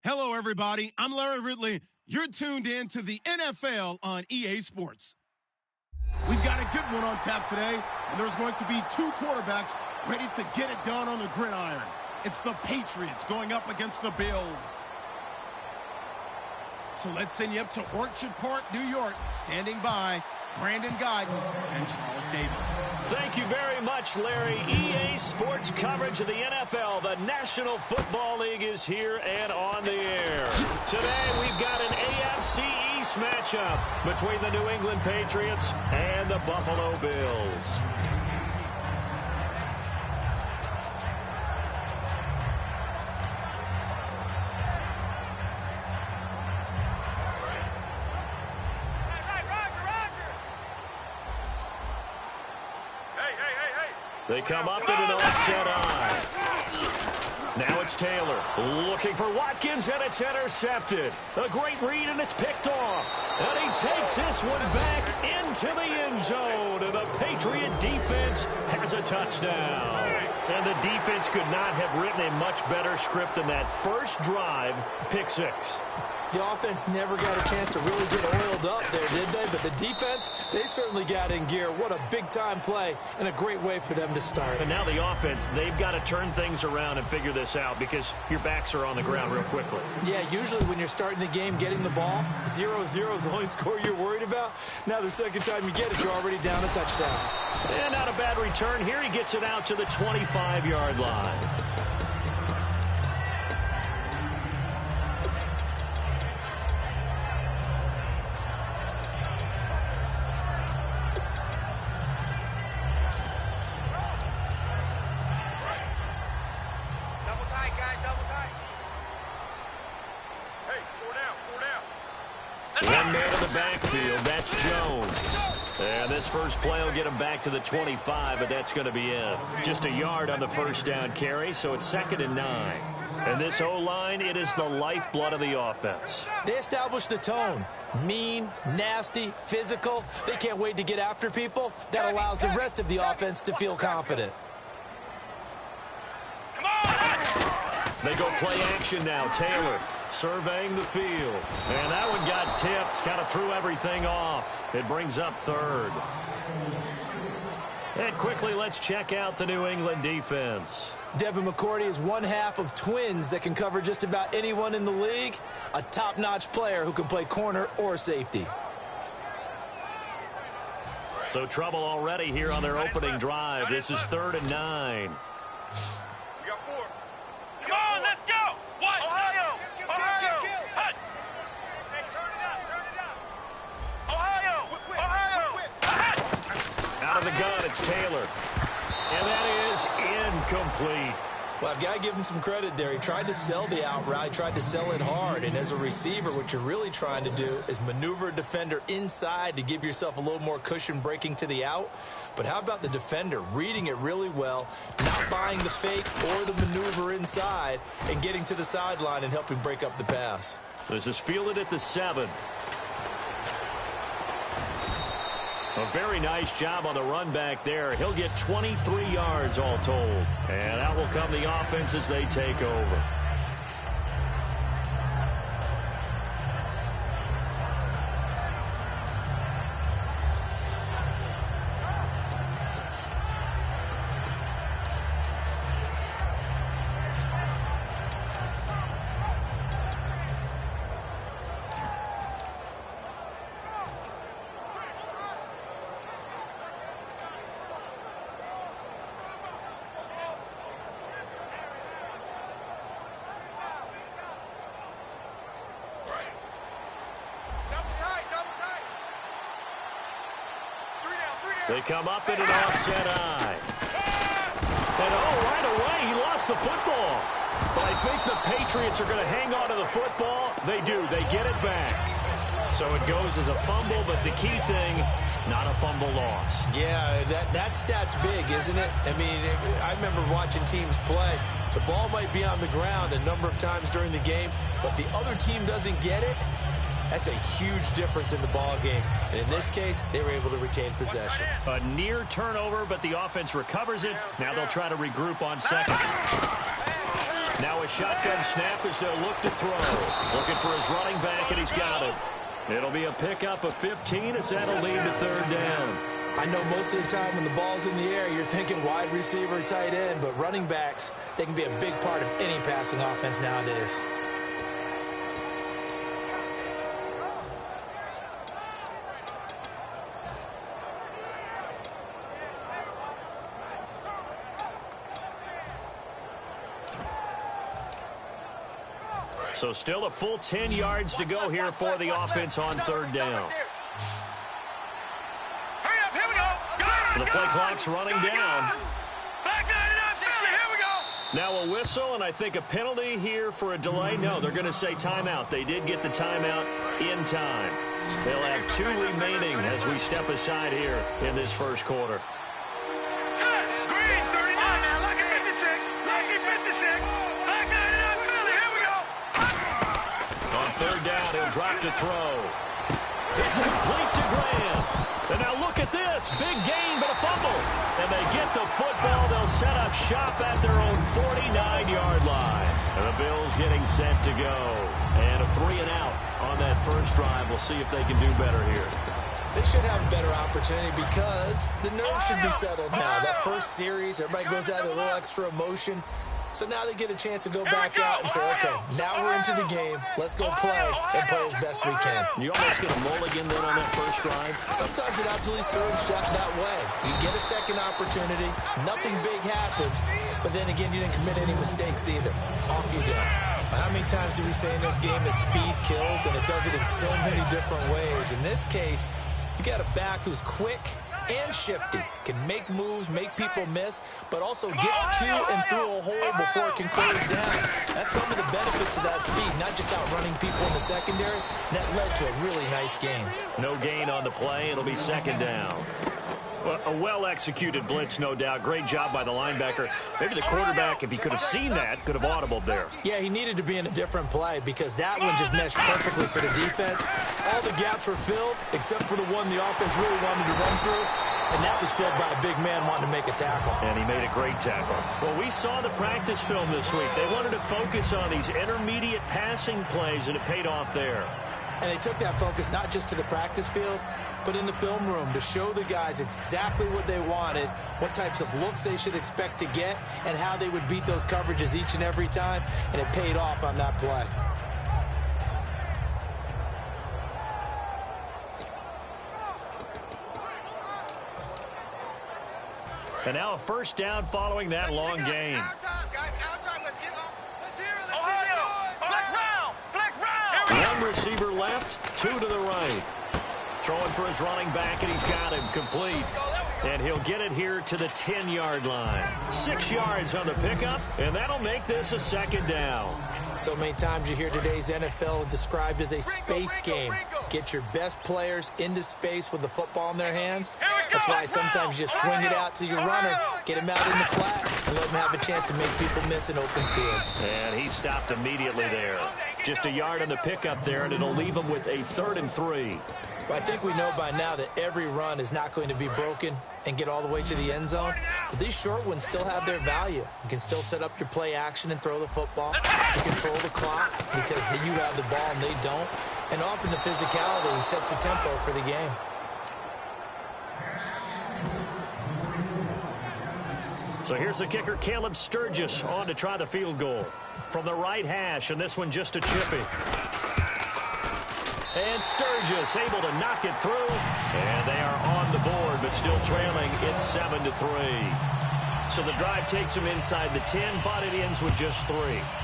Hello, everybody. I'm Larry Ridley. You're tuned in to the NFL on EA Sports. We've got a good one on tap today, and there's going to be two quarterbacks ready to get it done on the gridiron. It's the Patriots going up against the Bills. So let's send you up to Orchard Park, New York. Standing by, Brandon Guyton and Charles Davis. Thank you very much, Larry. EA Sports coverage of the NFL. The National Football League is here and on the air. Today, we've got an AFC East matchup between the New England Patriots and the Buffalo Bills. They come up in an offset eye. Now it's Taylor looking for Watkins, and it's intercepted. A great read, and it's picked off. And he takes this one back into the end zone. And the Patriot defense has a touchdown. And the defense could not have written a much better script than that first drive, pick six. The offense never got a chance to really get oiled up there, did they? But the defense, they certainly got in gear. What a big-time play and a great way for them to start. And now the offense, they've got to turn things around and figure this out because your backs are on the ground real quickly. Yeah, usually when you're starting the game, getting the ball, 0-0 is the only score you're worried about. Now the second time you get it, you're already down a touchdown. And not a bad return. Here he gets it out to the 25-yard line. One man in the backfield, that's Jones. And this first play will get him back to the 25, but that's going to be it. Just a yard on the first down carry, so it's 2nd and 9. And this O-line, it is the lifeblood of the offense. They established the tone. Mean, nasty, physical. They can't wait to get after people. That allows the rest of the offense to feel confident. They go play action now. Taylor surveying the field. And that one got tipped. Kind of threw everything off. It brings up 3rd. And quickly, let's check out the New England defense. Devin McCourty is one half of twins that can cover just about anyone in the league. A top-notch player who can play corner or safety. So trouble already here on their opening drive. This is 3rd and 9. Out of the gun, it's Taylor. And that is incomplete. Well, I've got to give him some credit there. He tried to sell the out route, tried to sell it hard. And as a receiver, what you're really trying to do is maneuver a defender inside to give yourself a little more cushion breaking to the out. But how about the defender reading it really well, not buying the fake or the maneuver inside, and getting to the sideline and helping break up the pass? This is fielded at the 7. A very nice job on the run back there. He'll get 23 yards all told. And out will come the offense as they take over. They come up in an offset eye. And right away, he lost the football. But I think the Patriots are going to hang on to the football. They do. They get it back. So it goes as a fumble, but the key thing, not a fumble loss. Yeah, that stat's big, isn't it? I mean, I remember watching teams play. The ball might be on the ground a number of times during the game, but if the other team doesn't get it, that's a huge difference in the ball game. And in this case, they were able to retain possession. A near turnover, but the offense recovers it. Now they'll try to regroup on second. Now a shotgun snap as they'll look to throw. Looking for his running back, and he's got it. It'll be a pickup of 15 as that'll lead to third down. I know most of the time when the ball's in the air, you're thinking wide receiver, tight end, but running backs, they can be a big part of any passing offense nowadays. So still a full 10 yards to go here for the offense on third down. The play clock's running down. Now a whistle, and I think a penalty here for a delay. No, they're going to say timeout. They did get the timeout in time. They'll have 2 remaining as we step aside here in this first quarter. On third down, he'll drop to throw. It's complete to Graham. And now look at this. Big gain, but a fumble. And they get the football. They'll set up shop at their own 49-yard line. And the Bills getting set to go. And a 3-and-out on that first drive. We'll see if they can do better here. They should have a better opportunity because the nerves should be settled now. That first series, everybody goes out with a little extra emotion. So now they get a chance to go back out and say, okay, now we're into the game. Let's go play and play as best we can. You almost get a mulligan then on that first drive? Sometimes it absolutely serves that way. You get a second opportunity. Nothing big happened. But then again, you didn't commit any mistakes either. Off you go. How many times do we say in this game that speed kills, and it does it in so many different ways? In this case, you got a back who's quick and shifty, can make moves, make people miss, but also gets to and through a hole before it can close down. That's some of the benefits of that speed, not just outrunning people in the secondary. And that led to a really nice game. No gain on the play. It'll be second down. Well, a well-executed blitz, no doubt. Great job by the linebacker. Maybe the quarterback, if he could have seen that, could have audibled there. Yeah, he needed to be in a different play because that one just meshed perfectly for the defense. All the gaps were filled except for the one the offense really wanted to run through, and that was filled by a big man wanting to make a tackle. And he made a great tackle. Well, we saw the practice film this week. They wanted to focus on these intermediate passing plays, and it paid off there. And they took that focus not just to the practice field, but in the film room to show the guys exactly what they wanted, what types of looks they should expect to get, and how they would beat those coverages each and every time, and it paid off on that play. And now a first down following that long gain. One receiver left, 2 to the right. Throwing for his running back, and he's got him complete. And he'll get it here to the 10-yard line. 6 yards on the pickup, and that'll make this a second down. So many times you hear today's NFL described as a space game. Get your best players into space with the football in their hands. That's why sometimes you just swing it out to your runner, get him out in the flat, and let him have a chance to make people miss an open field. And he stopped immediately there. Just a yard on the pickup there, and it'll leave him with a 3rd and 3. But I think we know by now that every run is not going to be broken and get all the way to the end zone. But these short ones still have their value. You can still set up your play action and throw the football. You control the clock because you have the ball and they don't. And often the physicality sets the tempo for the game. So here's the kicker, Caleb Sturgis, on to try the field goal. From the right hash, and this one just a chippy. And Sturgis able to knock it through. And they are on the board, but still trailing. It's 7-3. So the drive takes them inside the 10, but it ends with just 3.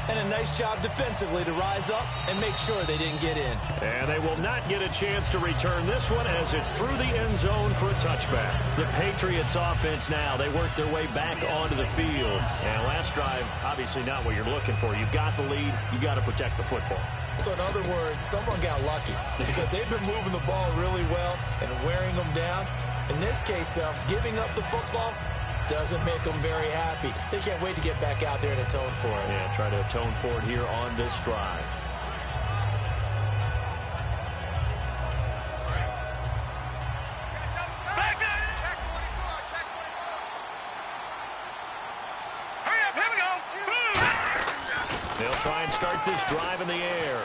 And a nice job defensively to rise up and make sure they didn't get in. And they will not get a chance to return this one as it's through the end zone for a touchback. The Patriots offense now, they work their way back onto the field. And last drive, obviously not what you're looking for. You've got the lead. You've got to protect the football. So in other words, someone got lucky because they've been moving the ball really well and wearing them down. In this case, though, giving up the football doesn't make them very happy. They can't wait to get back out there and atone for it. Yeah, try to atone for it here on this drive. They'll try and start this drive in the air.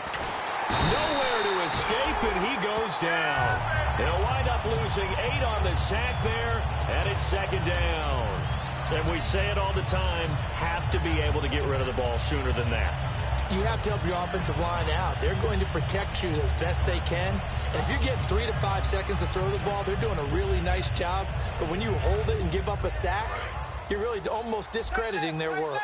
Nowhere to escape, and he goes down. They'll wind up losing 8 on the sack there, and it's second down. And we say it all the time, have to be able to get rid of the ball sooner than that. You have to help your offensive line out. They're going to protect you as best they can. And if you're getting 3 to 5 seconds to throw the ball, they're doing a really nice job. But when you hold it and give up a sack, you're really almost discrediting their work.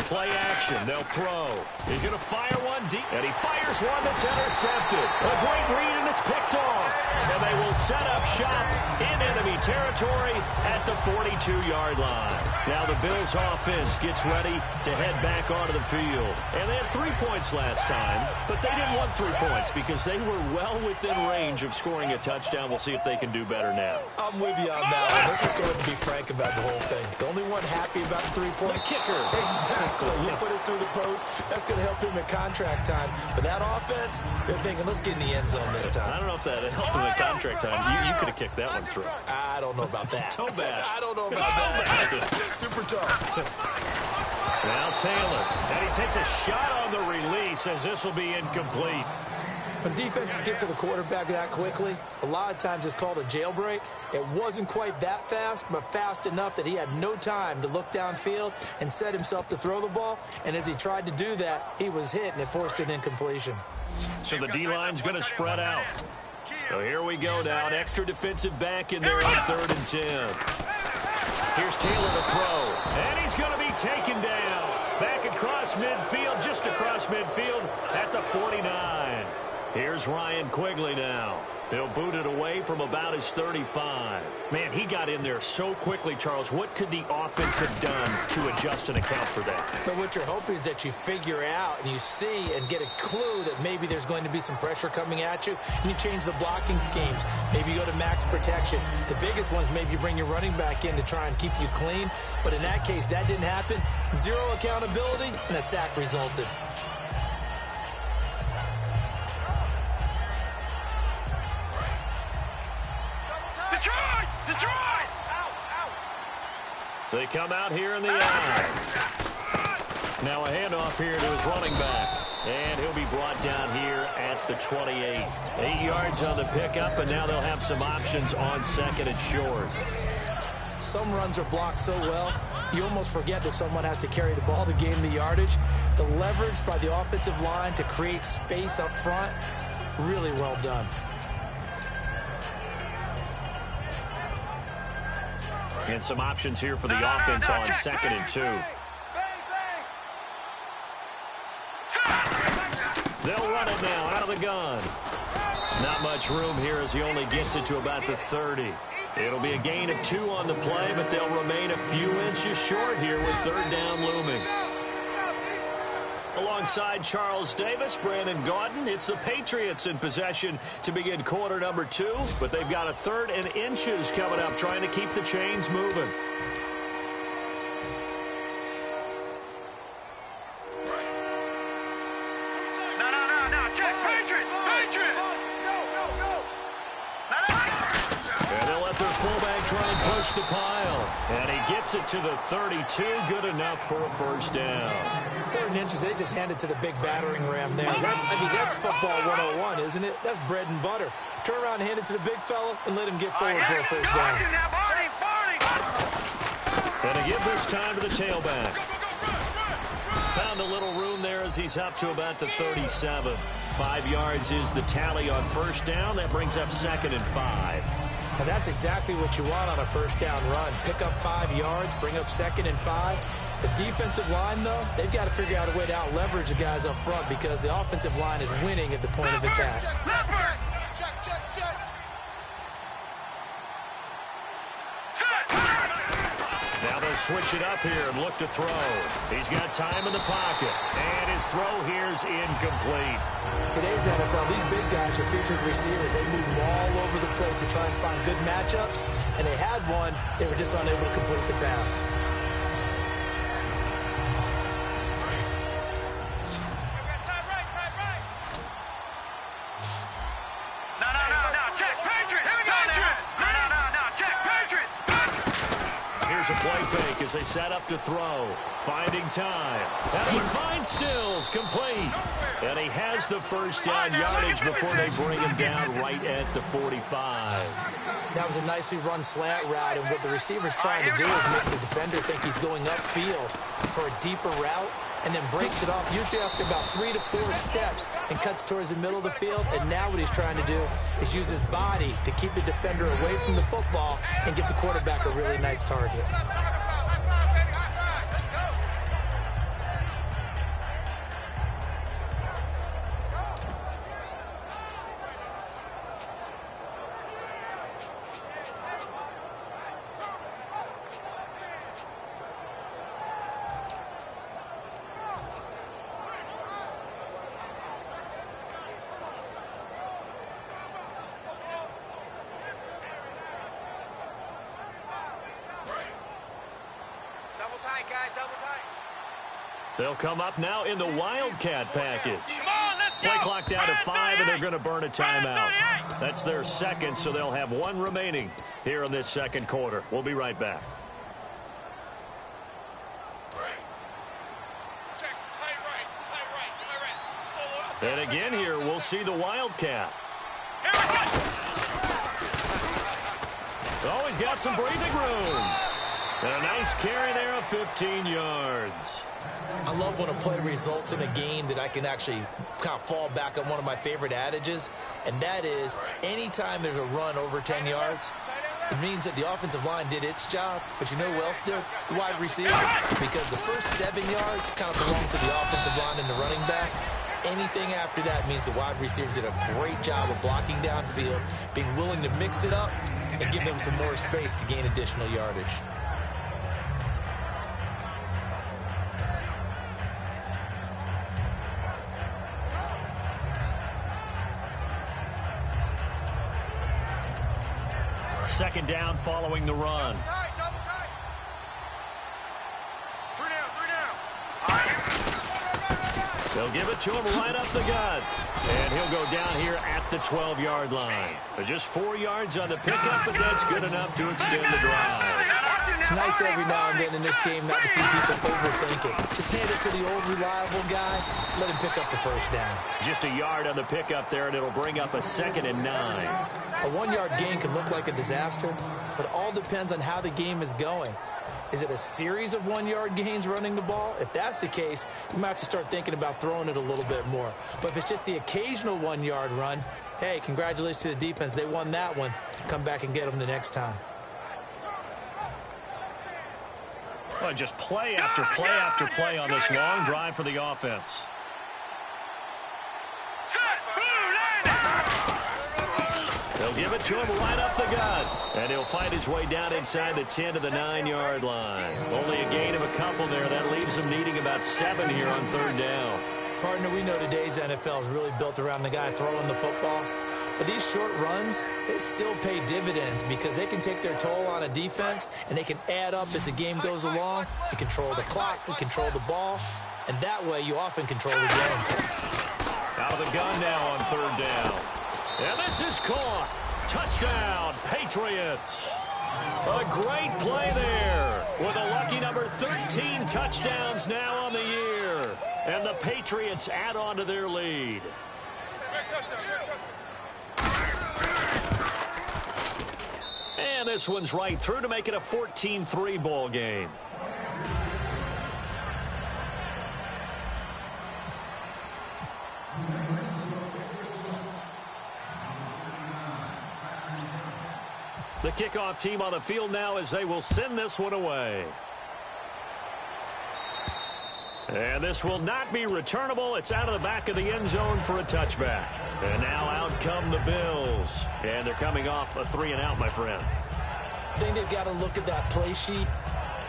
Play action. They'll throw. He's going to fire one deep, and he fires one that's intercepted. A great read, and it's picked off. And they will set up shop in enemy territory at the 42-yard line. Now the Bills' offense gets ready to head back onto the field. And they had 3 points last time, but they didn't want 3 points because they were well within range of scoring a touchdown. We'll see if they can do better now. I'm with you on that one. Let's just go ahead and be frank about the whole thing. The only one happy about the 3-point kicker. Exactly. You put it through the post. That's going to help him at contract time. But that offense, they're thinking, let's get in the end zone this time. I don't know if that helped him at contract time. You could have kicked that one through. I don't know about that. Toe bash. I don't know about that. Super tough. Now Taylor. And he takes a shot on the release as this will be incomplete. When defenses get to the quarterback that quickly, a lot of times it's called a jailbreak. It wasn't quite that fast, but fast enough that he had no time to look downfield and set himself to throw the ball. And as he tried to do that, he was hit, and it forced an incompletion. So the D-line's going to spread out. So here we go now. An extra defensive back in there on 3rd and 10. Here's Taylor to throw. And he's going to be taken down. Back across midfield, just across midfield at the 49. Here's Ryan Quigley now. He'll boot it away from about his 35. Man, he got in there so quickly, Charles. What could the offense have done to adjust and account for that? But what you're hoping is that you figure out and you see and get a clue that maybe there's going to be some pressure coming at you, and you change the blocking schemes. Maybe you go to max protection. The biggest one is maybe you bring your running back in to try and keep you clean. But in that case, that didn't happen. 0 accountability, and a sack resulted. They come out here in the eye. Now a handoff here to his running back. And he'll be brought down here at the 28. 8 yards on the pickup, and now they'll have some options on 2nd and short. Some runs are blocked so well, you almost forget that someone has to carry the ball to gain the yardage. The leverage by the offensive line to create space up front, really well done. And some options here for the offense on 2nd and 2. They'll run it now out of the gun. Not much room here as he only gets it to about the 30. It'll be a gain of 2 on the play, but they'll remain a few inches short here with 3rd down looming. Alongside Charles Davis, Brandon Gaudin, it's the Patriots in possession to begin quarter number 2, but they've got a 3rd and inches coming up, trying to keep the chains moving. No, check, Patriots! And they'll let their fullback try and push the pile. And he gets it to the 32, good enough for a 1st down. 3rd and inches, they just hand it to the big battering ram there. That's football 101, isn't it? That's bread and butter. Turn around and hand it to the big fella and let him get forward for a 1st down. And to give this time to the tailback. Found a little room there as he's up to about the 37. 5 yards is the tally on 1st down. That brings up 2nd and 5. And that's exactly what you want on a 1st down run. Pick up 5 yards, bring up 2nd and 5. The defensive line, though, they've got to figure out a way to out-leverage the guys up front because the offensive line is winning at the point of attack. Check. Now they'll switch it up here and look to throw. He's got time in the pocket. And his throw here's incomplete. Today's NFL, these big guys are featured receivers. They move all over the place to try and find good matchups. And they had one. They were just unable to complete the pass. Here's a play fake as they set up to throw. Finding time. And he finds Stills, complete. And he has the first down yardage before they bring him down right at the 45. That was a nicely run slant route, and what the receiver's trying to do is make the defender think he's going upfield for a deeper route, and then breaks it off, usually after about 3 to 4 steps, and cuts towards the middle of the field. And now what he's trying to do is use his body to keep the defender away from the football and get the quarterback a really nice target. They'll come up now in the Wildcat package. Play clock down to 5, and they're going to burn a timeout. That's their second, so they'll have 1 remaining here in this second quarter. We'll be right back. And again here, we'll see the Wildcat. Oh, he's got some breathing room. And a nice carry there of 15 yards. I love when a play results in a game that I can actually kind of fall back on one of my favorite adages, and that is anytime there's a run over 10 yards, it means that the offensive line did its job, but you know who else did? The wide receiver. Because the first 7 yards kind of belong to the offensive line and the running back. Anything after that means the wide receivers did a great job of blocking downfield, being willing to mix it up, and give them some more space to gain additional yardage. Second down following the run. Double tight. 3 down. They'll give it to him right up the gut. And he'll go down here at the 12-yard line. Just 4 yards on the pickup, but that's good enough to extend the drive. It's nice every now and then in this game not to see people overthink it. Just hand it to the old reliable guy. Let him pick up the first down. Just a yard on the pickup there, and it'll bring up a 2nd and 9. A 1-yard gain can look like a disaster, but it all depends on how the game is going. Is it a series of 1-yard gains running the ball? If that's the case, you might have to start thinking about throwing it a little bit more. But if it's just the occasional 1-yard run, hey, congratulations to the defense. They won that one. Come back and get them the next time. Well, just play after play after play on this long drive for the offense. They'll give it to him right up the gut. And he'll find his way down inside the 10 to the 9-yard line. Only a gain of a couple there. That leaves him needing about 7 here on 3rd down. Partner, we know today's NFL is really built around the guy throwing the football. But these short runs, they still pay dividends because they can take their toll on a defense, and they can add up as the game goes along. You control the clock, you control the ball, and that way you often control the game. Out of the gun now on 3rd down. And this is caught. Touchdown, Patriots. A great play there with a lucky number 13 touchdowns now on the year. And the Patriots add on to their lead. And this one's right through to make it a 14-3 ball game. The kickoff team on the field now as they will send this one away. And this will not be returnable. It's out of the back of the end zone for a touchback. And now out come the Bills. And they're coming off a 3-and-out, my friend. I think they've got to look at that play sheet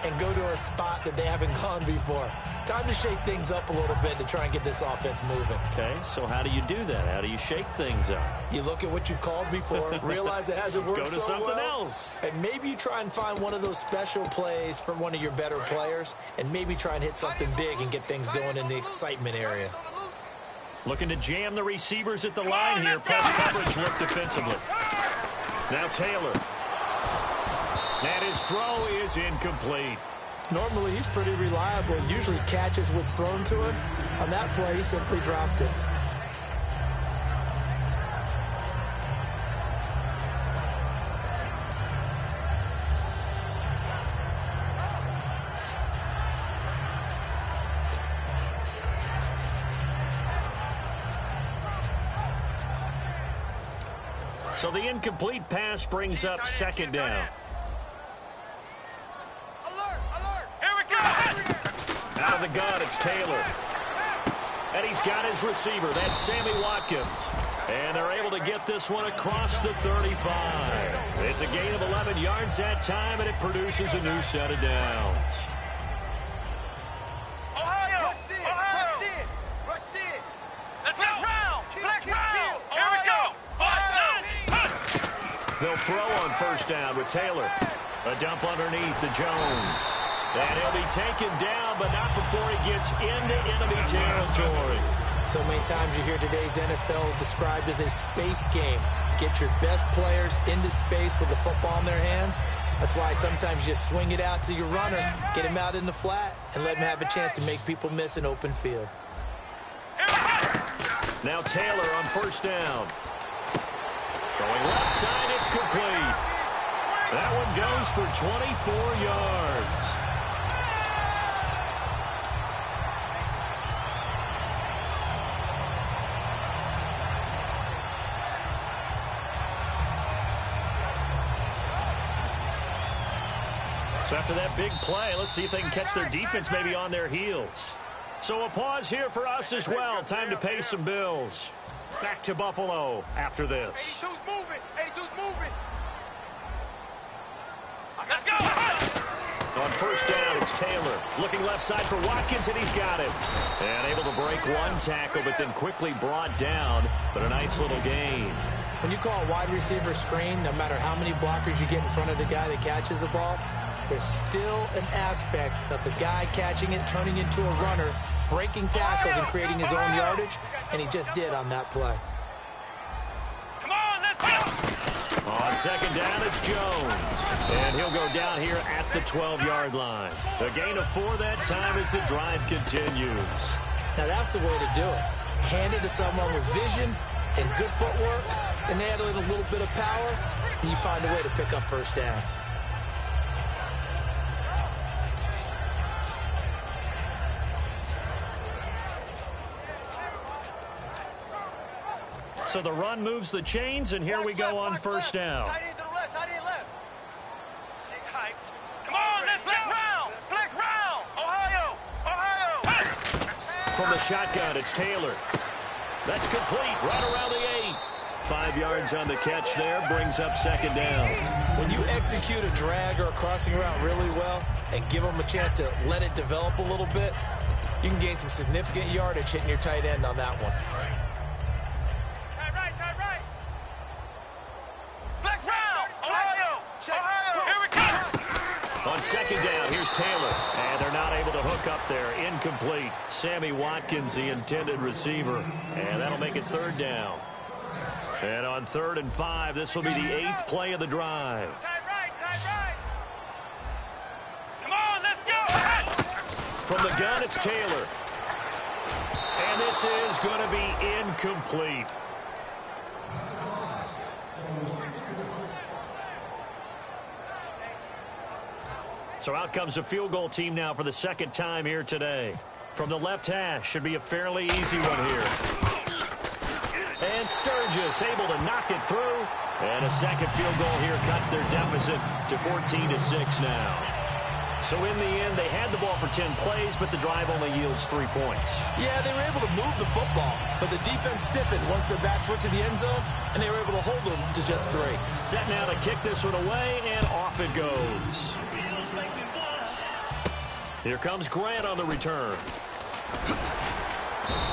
and go to a spot that they haven't gone before. Time to shake things up a little bit to try and get this offense moving. Okay, so how do you do that? How do you shake things up? You look at what you've called before, realize it hasn't worked Go to so something well, else. and maybe you try and find one of those special plays from one of your better players, and maybe try and hit something big and get things going in the excitement area. Looking to jam the receivers at the line here. Press coverage look defensively. Now Taylor. And his throw is incomplete. Normally, he's pretty reliable. Usually catches what's thrown to him. On that play, he simply dropped it. So the incomplete pass brings up second down. Alert! Alert! Here we go! Out of the gun, it's Taylor. And he's got his receiver. That's Sammy Watkins. And they're able to get this one across the 35. It's a gain of 11 yards that time, and it produces a new set of downs. Ohio! Rush in! Rush in! Let's go! Flex round! Here we go! They'll throw on first down with Taylor. A dump underneath to Jones. And he'll be taken down, but not before he gets into enemy territory. So many times you hear today's NFL described as a space game. Get your best players into space with the football in their hands. That's why sometimes you just swing it out to your runner, get him out in the flat, and let him have a chance to make people miss an open field. Now Taylor on first down. Throwing left side, it's complete. That one goes for 24 yards. So after that big play, let's see if they can catch their defense maybe on their heels. So a pause here for us as well. Time to pay some bills. Back to Buffalo after this. 82's moving! 82's moving! Let's go! On first down, it's Taylor. Looking left side for Watkins, and he's got it. And able to break one tackle, but then quickly brought down. But a nice little gain. When you call a wide receiver screen, no matter how many blockers you get in front of the guy that catches the ball, there's still an aspect of the guy catching it, turning into a runner, breaking tackles and creating his own yardage, and he just did on that play. Come on, let's go! On second down, it's Jones. And he'll go down here at the 12-yard line. The gain of 4 that time as the drive continues. Now that's the way to do it. Hand it to someone with vision and good footwork, and add in a little bit of power, and you find a way to pick up first downs. So the run moves the chains, and here we go on first down. Tight end to the left, tight end left. Come on, let's flex round! Flex round! Ohio! Ohio! From the shotgun, it's Taylor. That's complete, right around the 8. 5 yards on the catch there, brings up second down. When you execute a drag or a crossing route really well and give them a chance to let it develop a little bit, you can gain some significant yardage hitting your tight end on that one. Tight right, tight right! Flex round! Ohio! Ohio! Here we go! On second down, here's Taylor. And they're not able to hook up there. Incomplete. Sammy Watkins, the intended receiver. And that'll make it third down. And on 3rd and 5, this will be the 8th play of the drive. Tight right, tight right! Come on, let's go! From the gun, it's Taylor. And this is going to be incomplete. So out comes a field goal team now for the second time here today. From the left hash, should be a fairly easy one here. And Sturgis able to knock it through. And a second field goal here cuts their deficit to 14-6 now. So in the end, they had the ball for 10 plays, but the drive only yields 3 points. Yeah, they were able to move the football, but the defense stiffened once their backs went to the end zone, and they were able to hold them to just 3. Set now to kick this one away, and off it goes. Here comes Grant on the return.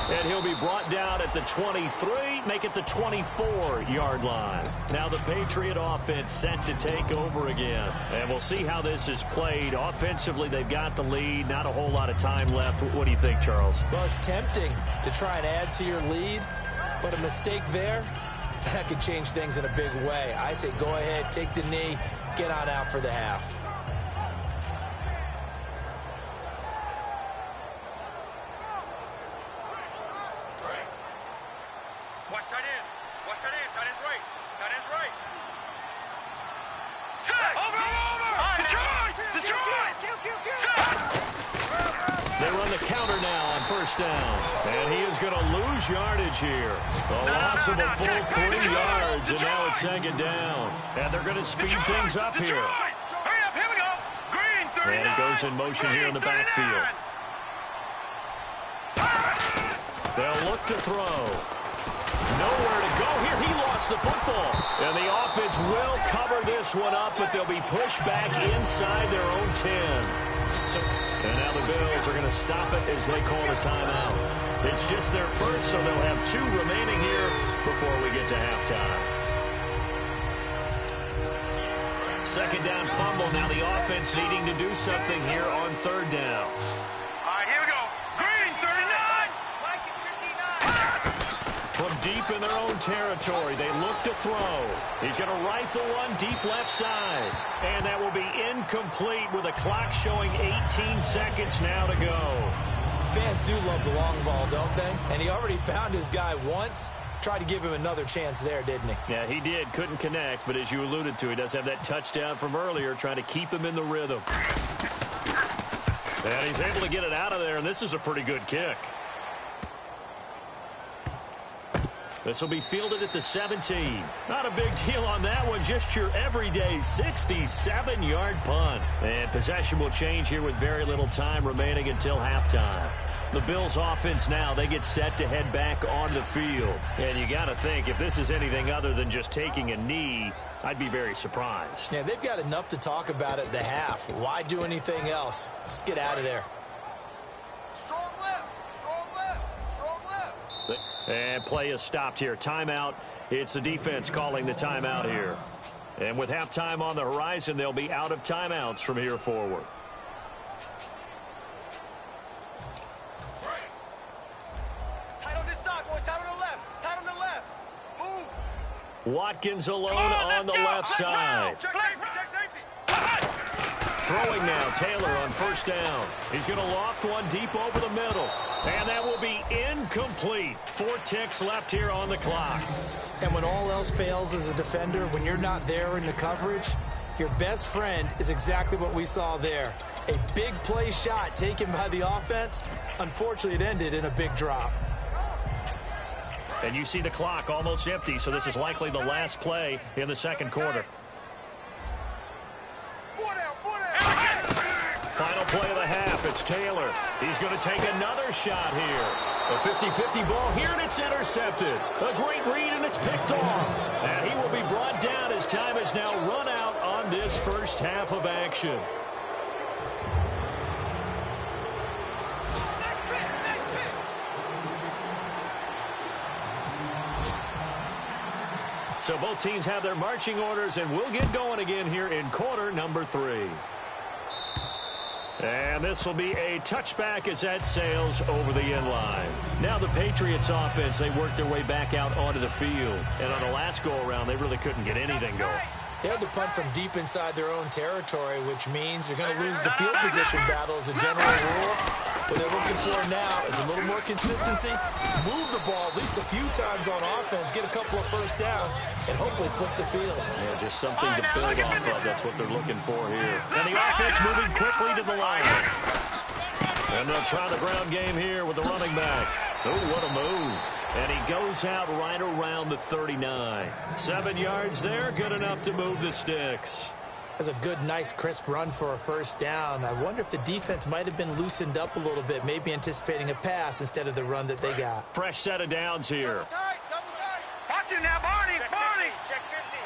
And he'll be brought down at the 23, make it the 24-yard line. Now the Patriot offense set to take over again. And we'll see how this is played. Offensively, they've got the lead. Not a whole lot of time left. What do you think, Charles? Well, it's tempting to try and add to your lead, but a mistake there, that could change things in a big way. I say go ahead, take the knee, get on out for the half. Watch tight end. Watch tight end. Tight end's right. Tight end's right. Over! Detroit! They run the counter now on first down. And he is going to lose yardage here. A loss of a full 3 yards, and now it's second down. And they're going to speed things up here. Hurry up, here we go. Green 39. And he goes in motion here in the backfield. They'll look to throw. Nowhere to go here. He lost the football. And the offense will cover this one up, but they'll be pushed back inside their own 10. And now the Bills are going to stop it as they call the timeout. It's just their first, so they'll have 2 remaining here before we get to halftime. Second down fumble. Now the offense needing to do something here on third down. All right, here we go. Green 39. Mike is 59. From deep in their own territory, they look to throw. He's going to rifle one deep left side. And that will be incomplete with a clock showing 18 seconds now to go. Fans do love the long ball, don't they? And he already found his guy once. Tried to give him another chance there, didn't he? Yeah, he did. Couldn't connect, but as you alluded to, he does have that touchdown from earlier, trying to keep him in the rhythm. And he's able to get it out of there, and this is a pretty good kick. This will be fielded at the 17. Not a big deal on that one, just your everyday 67-yard punt. And possession will change here with very little time remaining until halftime. The Bills offense now, they get set to head back onto the field. And you got to think, if this is anything other than just taking a knee, I'd be very surprised. Yeah, they've got enough to talk about at the half. Why do anything else? Just get out of there. Strong left. Strong left. Strong left. And play is stopped here. Timeout. It's the defense calling the timeout here. And with halftime on the horizon, they'll be out of timeouts from here forward. Watkins alone on the left side. Check safety. Throwing now, Taylor on first down. He's going to loft one deep over the middle. And that will be incomplete. 4 ticks left here on the clock. And when all else fails as a defender, when you're not there in the coverage, your best friend is exactly what we saw there. A big play shot taken by the offense. Unfortunately, it ended in a big drop. And you see the clock almost empty, so this is likely the last play in the second quarter. Final play of the half, it's Taylor. He's going to take another shot here. A 50-50 ball here, and it's intercepted. A great read, and it's picked off. And he will be brought down as time has now run out on this first half of action. So both teams have their marching orders, and we'll get going again here in quarter number 3. And this will be a touchback as that sails over the end line. Now the Patriots offense, they worked their way back out onto the field. And on the last go-around, they really couldn't get anything going. They had to punt from deep inside their own territory, which means you're going to lose the field position battle as a general rule. What they're looking for now is a little more consistency, move the ball at least a few times on offense, get a couple of first downs, and hopefully flip the field. Yeah, just something to build off of. That's what they're looking for here. And the offense moving quickly to the line. And they'll try the ground game here with the running back. Oh, what a move. And he goes out right around the 39. 7 yards there, good enough to move the sticks. That's a good, nice, crisp run for a first down. I wonder if the defense might have been loosened up a little bit, maybe anticipating a pass instead of the run that they got. Fresh set of downs here. Double tight. Watch it now, Barney. Check 50.